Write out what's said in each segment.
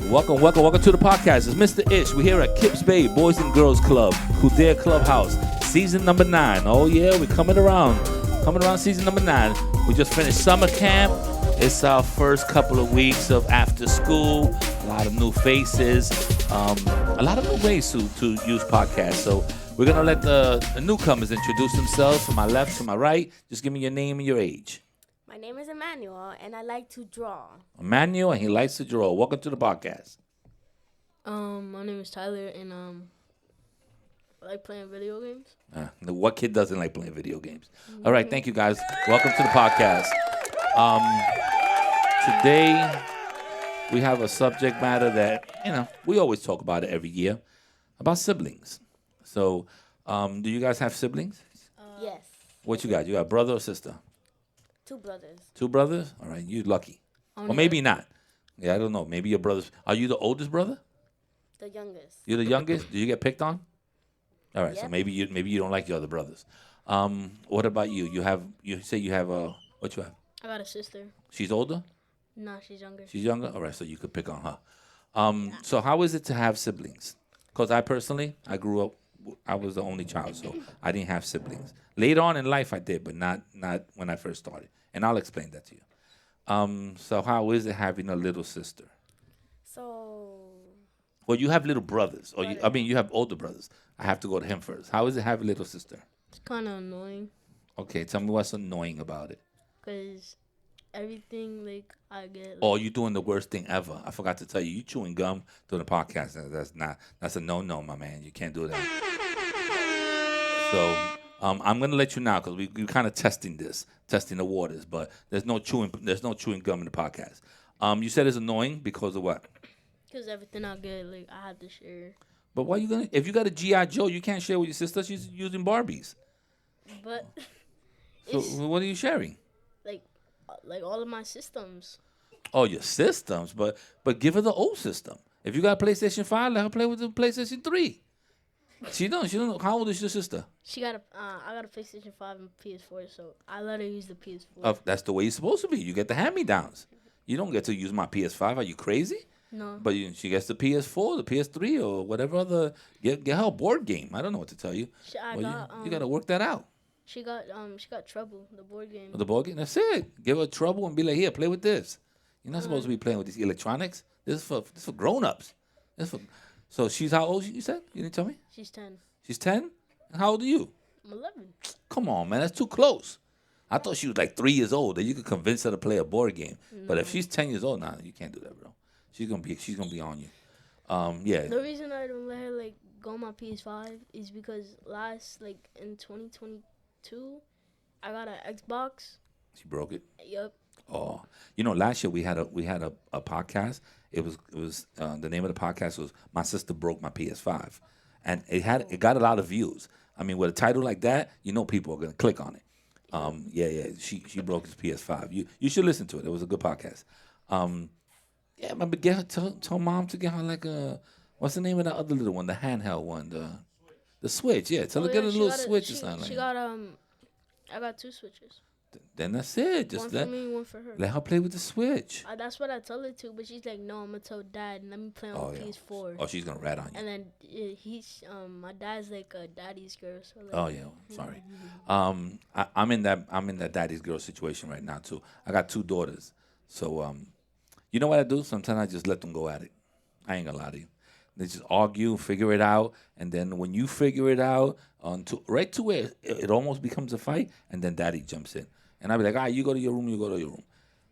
Welcome to the podcast. It's Mr. Ish. We're here at Kips Bay Boys and Girls Club, Kudare Clubhouse, season number 9. Oh yeah, we're coming around season number 9. We just finished summer camp. It's our first couple of weeks of after school. A lot of new faces, a lot of new ways to use podcasts. So we're gonna let the newcomers introduce themselves. From my left to my right, just give me your name and your age. My name is Emmanuel, and I like to draw. Emmanuel, and he likes to draw. Welcome to the podcast. My name is Tyler, and I like playing video games. What kid doesn't like playing video games? All right, thank you guys. Welcome to the podcast. Today we have a subject matter that we always talk about it every year, about siblings. So, do you guys have siblings? Yes. What you got? You got a brother or sister? 2 brothers. 2 brothers? All right, you're lucky. Or maybe not. Yeah, I don't know. Maybe your brothers. Are you the oldest brother? The youngest. You're the youngest? Do you get picked on? All right, Yep. so maybe you don't like your other brothers. What about you? You say you have what you have? I got a sister. She's older? Nah, she's younger. She's younger? All right, so you could pick on her. So how is it to have siblings? Because I grew up, I was the only child, so I didn't have siblings. Later on in life I did, but not when I first started. And I'll explain that to you. So how is it having a little sister? Well, you have little brothers. You have older brothers. I have to go to him first. How is it having a little sister? It's kind of annoying. Okay, tell me what's annoying about it. Because everything, I get... Oh, you're doing the worst thing ever. I forgot to tell you. You chewing gum during the podcast. That's a no-no, my man. You can't do that. So... I'm gonna let you now because we're kind of testing the waters. But there's no chewing gum in the podcast. You said it's annoying because of what? Because everything I get, I have to share. But why you gonna? If you got a GI Joe, you can't share with your sister. She's using Barbies. But So what are you sharing? Like all of my systems. Oh, your systems, but give her the old system. If you got a PlayStation 5, let her play with the PlayStation 3. She don't. How old is your sister? She got I got a PlayStation 5 and PS4, so I let her use the PS4. That's the way it's supposed to be. You get the hand-me-downs. You don't get to use my PS5. Are you crazy? No. But she gets the PS4, the PS3, or whatever other. Get her a board game. I don't know what to tell you. You got to work that out. She got Trouble, the board game. The board game. That's it. Give her Trouble and be like, here, play with this. You're not supposed to be playing with these electronics. This is for grown-ups. So she's how old? You said you didn't tell me. She's 10. She's 10. And how old are you? I'm 11. Come on, man. That's too close. I thought she was like 3 years old that you could convince her to play a board game. No. But if she's 10 years old, you can't do that, bro. She's gonna be on you. Yeah. The reason I don't let her go on my PS5 is because in 2022, I got an Xbox. She broke it. Yep. Oh, last year we had a podcast. It was the name of the podcast was "My Sister Broke My PS5," and it got a lot of views. I mean, with a title like that, people are gonna click on it. Yeah. She broke his PS5. You should listen to it. It was a good podcast. Yeah, but tell mom to get her what's the name of that other little one, the handheld one, the Switch. Yeah, tell her get a little Switch or something. She got I got 2 Switches. Then that's it. Just one for me, one for her. Let her play with the Switch. That's what I told her to, but she's like, no, I'm gonna tell Dad and let me play on PS4. Oh, she's gonna rat on you. And then my dad's like a daddy's girl. So oh yeah, sorry. I'm in that daddy's girl situation right now too. I got 2 daughters, so you know what I do? Sometimes I just let them go at it. I ain't gonna lie to you. They just argue, figure it out, and then when you figure it out, right to where it almost becomes a fight, and then Daddy jumps in, and I'll be like, all right, you go to your room, you go to your room.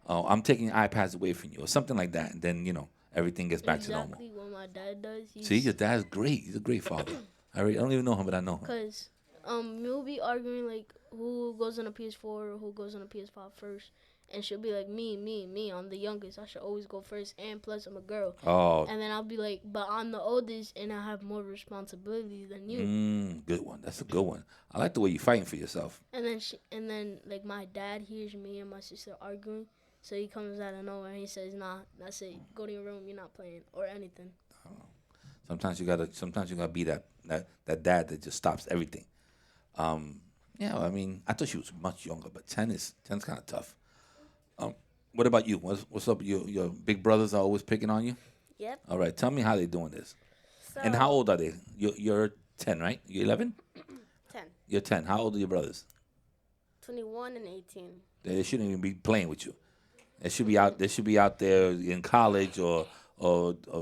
I'm taking iPads away from you, or something like that, and then everything gets back to normal. Exactly what my dad does. See, your dad's great. He's a great father. I don't even know him, but I know him. Cause we'll be arguing who goes on a PS4 or who goes on a PS5 first. And she'll be like, me. I'm the youngest. I should always go first. And plus, I'm a girl. Oh. And then I'll be like, but I'm the oldest, and I have more responsibility than you. Good one. That's a good one. I like the way you're fighting for yourself. And then my dad hears me and my sister arguing, so he comes out of nowhere and he says, nah, that's it. Go to your room. You're not playing or anything. Oh. Sometimes you gotta be that dad that just stops everything. Yeah. I mean, I thought she was much younger, but 10's kind of tough. What about you? What's up? Your big brothers are always picking on you? Yep. All right. Tell me how they're doing this. So And how old are they? You're 10, right? You're 11? 10, You're 10. How old are your brothers? 21, and 18. They shouldn't even be playing with you. They should be out. They should be out there in college or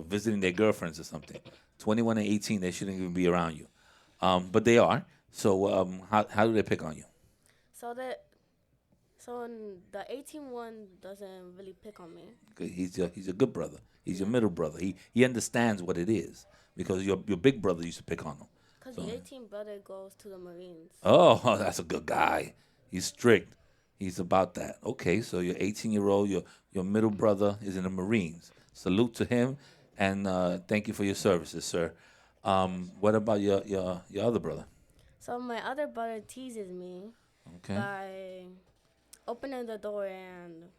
visiting their girlfriends or something. 21 and 18, they shouldn't even be around you. But they are. So how do they pick on you? So that the 18 one doesn't really pick on me. 'Cause he's a good brother. He's your middle brother. He understands what it is because your big brother used to pick on him. Because So the 18 brother goes to the Marines. oh, that's a good guy. He's strict. He's about that. Okay, so your 18-year-old, your middle brother is in the Marines. Salute to him, and thank you for your services, sir. What about your other brother? So my other brother teases me Okay, by opening the door and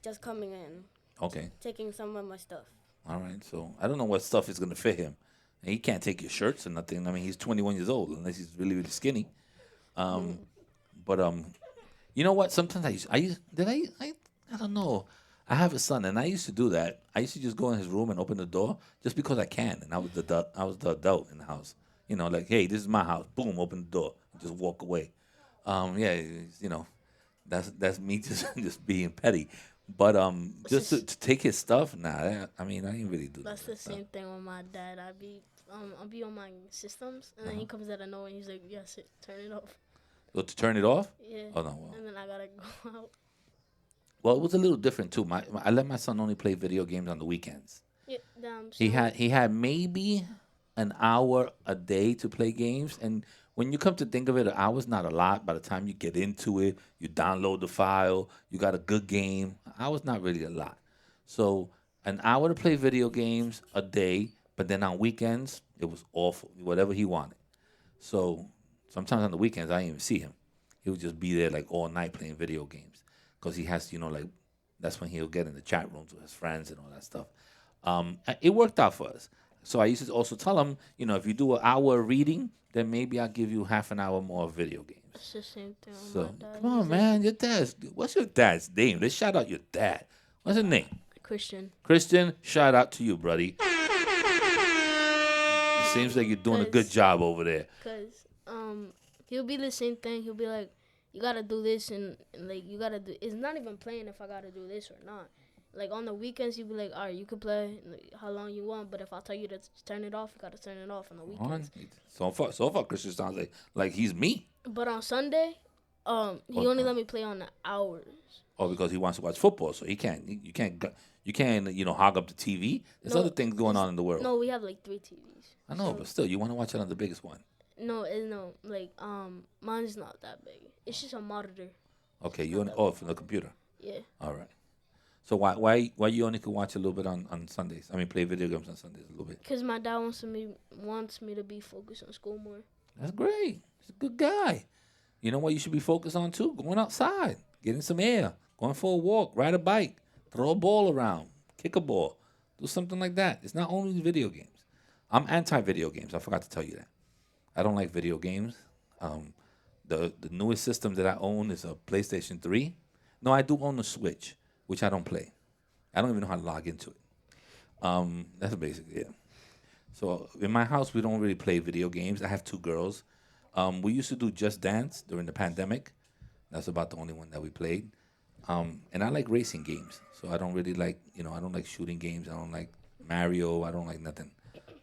just coming in, okay, taking some of my stuff. all right. So I don't know what stuff is gonna fit him. And he can't take your shirts or nothing. I mean, he's 21 years old unless he's really really skinny. But you know what? Sometimes I don't know. I have a son, and I used to do that. I used to just go in his room and open the door just because I can, and I was the adult in the house. You know, like, hey, this is my house. Boom, open the door, and just walk away. Yeah, you know, that's me just being petty. But just to take his stuff, I mean, I didn't really do That's that the stuff. same thing with my dad. I'll be on my systems, and then he comes out of nowhere and he's like, "Yes, turn it off." So to turn it off? Yeah. Oh no. Well, And then I gotta go out. well, it was a little different too. I let my son only play video games on the weekends. Yeah. Damn. He had maybe an hour a day to play games, and when you come to think of it, an hour's not a lot. By the time you get into it, you download the file, you got a good game. An hour's not really a lot. So an hour to play video games a day, but then on weekends it was awful. Whatever he wanted. So sometimes on the weekends I didn't even see him. He would just be there like all night playing video games because he has, like that's when he'll get in the chat rooms with his friends and all that stuff. It worked out for us. So I used to also tell him, if you do an hour of reading, then maybe I'll give you half an hour more of video games. It's the same thing with So my dad. come on, He's like, man, what's your dad's name? Let's shout out your dad. What's his name? Christian. Christian. Shout out to you, buddy. It seems like you're doing a good job over there. Cause he'll be the same thing. He'll be like, you gotta do this and like you gotta do. It's not even playing if I gotta do this or not. Like on the weekends, he'll be like, all right, you can play like, how long you want, but if I tell you to turn it off, you gotta turn it off on the weekends. So far, Christian sounds like he's me. But on Sunday, he only let me play on the hours. Oh, because he wants to watch football, so he can't. You can't. Hog up the TV. There's No, other things going on in the world. No, we have like 3 TVs. I know, but still, you want to watch it on the biggest one. No, like mine's not that big. It's just a monitor. Okay, from the computer. Yeah. All right. So why you only could watch a little bit on Sundays? I mean, play video games on Sundays a little bit. Cause my dad wants me to be focused on school more. That's great. He's a good guy. You know what you should be focused on too? Going outside, getting some air, going for a walk, ride a bike, throw a ball around, kick a ball, do something like that. It's not only video games. I'm anti-video games. I forgot to tell you that. I don't like video games. The newest system that I own is a PlayStation 3. No, I do own a Switch, which I don't play. I don't even know how to log into it. That's basically it. So in my house, we don't really play video games. I have 2 girls. We used to do Just Dance during the pandemic. That's about the only one that we played. And I like racing games. So I don't really like, I don't like shooting games. I don't like Mario. I don't like nothing.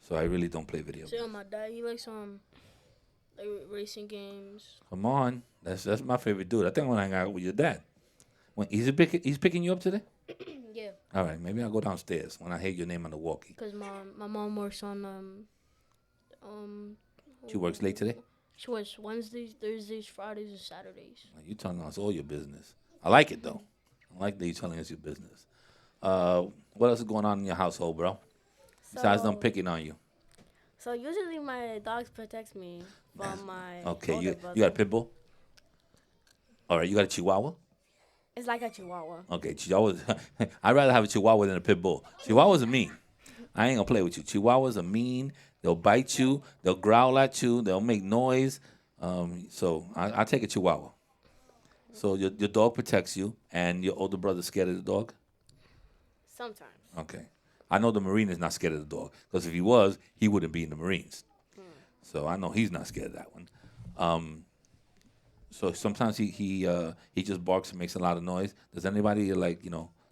So I really don't play video games. So my dad, he likes like racing games. Come on. That's my favorite dude. I think I want to hang out with your dad. He's picking you up today? Yeah. All right. Maybe I'll go downstairs when I hear your name on the walkie. Cause my mom works on She works late today? She works Wednesdays, Thursdays, Fridays, and Saturdays. You telling us all your business. I like it, though. I like that you're telling us your business. What else is going on in your household, bro? Besides them picking on you. So usually my dogs protect me from my Okay, older you brother. got a pit bull? All right, you got a chihuahua? It's like a chihuahua. Okay, chihuahuas. I'd rather have a chihuahua than a pit bull. Chihuahuas are mean. I ain't gonna play with you. Chihuahuas are mean. They'll bite you. They'll growl at you. They'll make noise. So I take a chihuahua. So your dog protects you, and your older brother's scared of the dog? Sometimes. Okay. I know the Marine is not scared of the dog because if he was, he wouldn't be in the Marines. So I know he's not scared of that one. So sometimes he just barks and makes a lot of noise. Does anybody like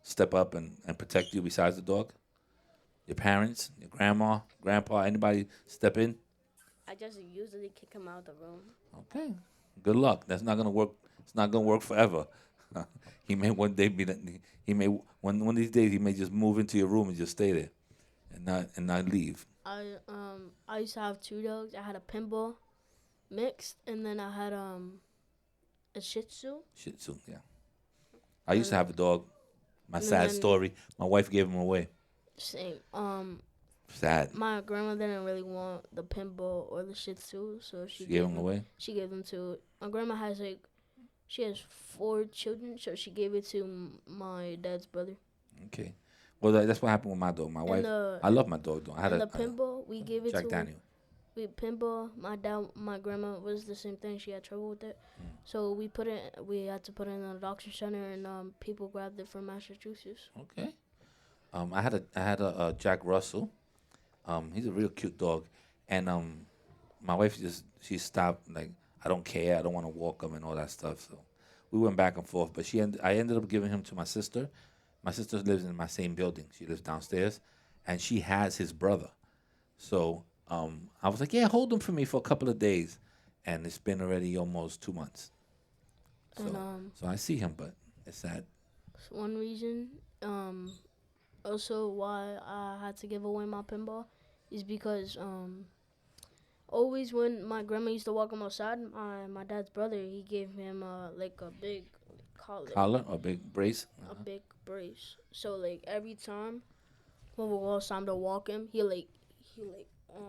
step up and protect you besides the dog? Your parents, your grandma, grandpa, anybody step in? I just usually kick him out of the room. Okay. Good luck. That's not gonna work. It's not gonna work forever. He may one day be. He may one of these days he may just move into your room and just stay there, and not leave. I used to have two dogs. I had a pinball mixed, and then I had a Shih Tzu. Shih Tzu, yeah. I used to have a dog. My and sad then- story. My wife gave him away. Same. Sad. My grandma didn't really want the pinball or the Shih Tzu, so She gave him away. She gave them to. My grandma has she has 4 children, so she gave it to my dad's brother. Okay. Well, that's what happened with my dog. My wife. I love my dog though. I had and the pinball we gave it Jack to. Daniel. We pinball. My grandma was the same thing. She had trouble with it, so we had to put it in a doctor center, and people grabbed it from Massachusetts. Okay. I had a Jack Russell. He's a real cute dog, and my wife she stopped like I don't care. I don't want to walk him and all that stuff. So we went back and forth. But I ended up giving him to my sister. My sister lives in my same building. She lives downstairs, and she has his brother. So I was like, yeah, hold him for me for a couple of days, and it's been already almost 2 months. So so I see him, but it's sad. One reason, also why I had to give away my pinball, is because always when my grandma used to walk him outside, my dad's brother, he gave him like a big Collar or big brace. a big brace. So like every time when we go outside to walk him,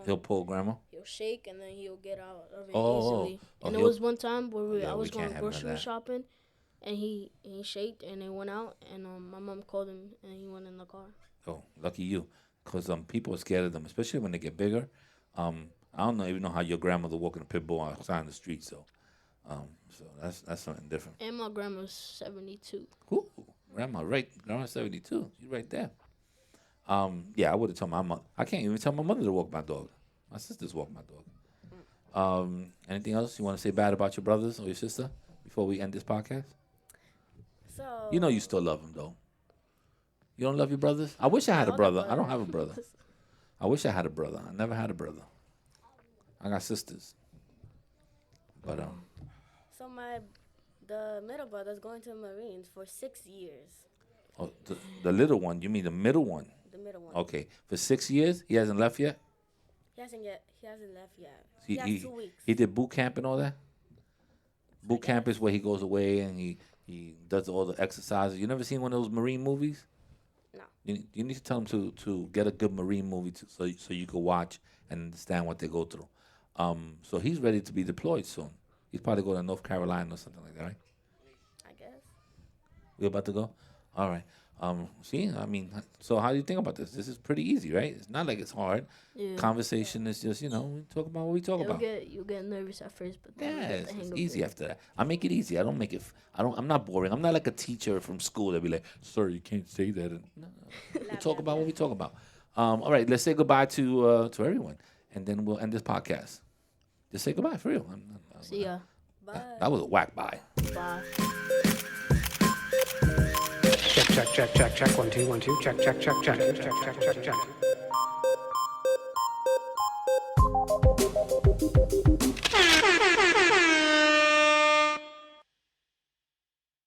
He'll pull grandma. he'll shake and then he'll get out of it Oh, easily. oh, And it he'll- was one time where yeah, I we was can't going have none of grocery that. shopping, and he shaked and it went out, and my mom called him and he went in the car. Oh, lucky you, because people are scared of them, especially when they get bigger. I don't even know how your grandmother walking a pit bull outside in the street. So that's something different. And my grandma's 72. Ooh, grandma, right? Grandma 72. She's right there. Yeah, I would have told my mother. I can't even tell my mother to walk my dog. My sisters walk my dog. Anything else you want to say bad about your brothers or your sister before we end this podcast? So You know you still love them though. You don't love your brothers? I wish I had a older brother. I don't have a brother. I wish I had a brother. I never had a brother. I got sisters. But So the middle brother's going to the Marines for 6 years. oh, the little one, you mean the middle one? The middle one. Okay. For 6 years, he hasn't left yet? He hasn't left yet. He, He has he, 2 weeks. he did boot camp and all that? Boot camp is where he goes away and he does all the exercises. You never seen one of those Marine movies? No. You need to tell him to get a good Marine movie so you can watch and understand what they go through. So he's ready to be deployed soon. He's probably going to North Carolina or something like that, right? I guess. We about to go? All right. See, I mean, so how do you think about this? This is pretty easy, right? It's not like it's hard. Yeah. Conversation is just, we talk about what we talk about. You'll get nervous at first, but then you Yeah, get it's the hang of easy it. after that. I make it easy. I don't make it. I'm not boring. I'm not like a teacher from school that be like, "Sir, you can't say that." No. We talk about what we talk about. All right, let's say goodbye to everyone, and then we'll end this podcast. Just say goodbye for real. See ya. Bye. That was a whack bye. Bye. Check, check, check, check, check, 1 2 1 2, check, check, check, check, check, check, check, check.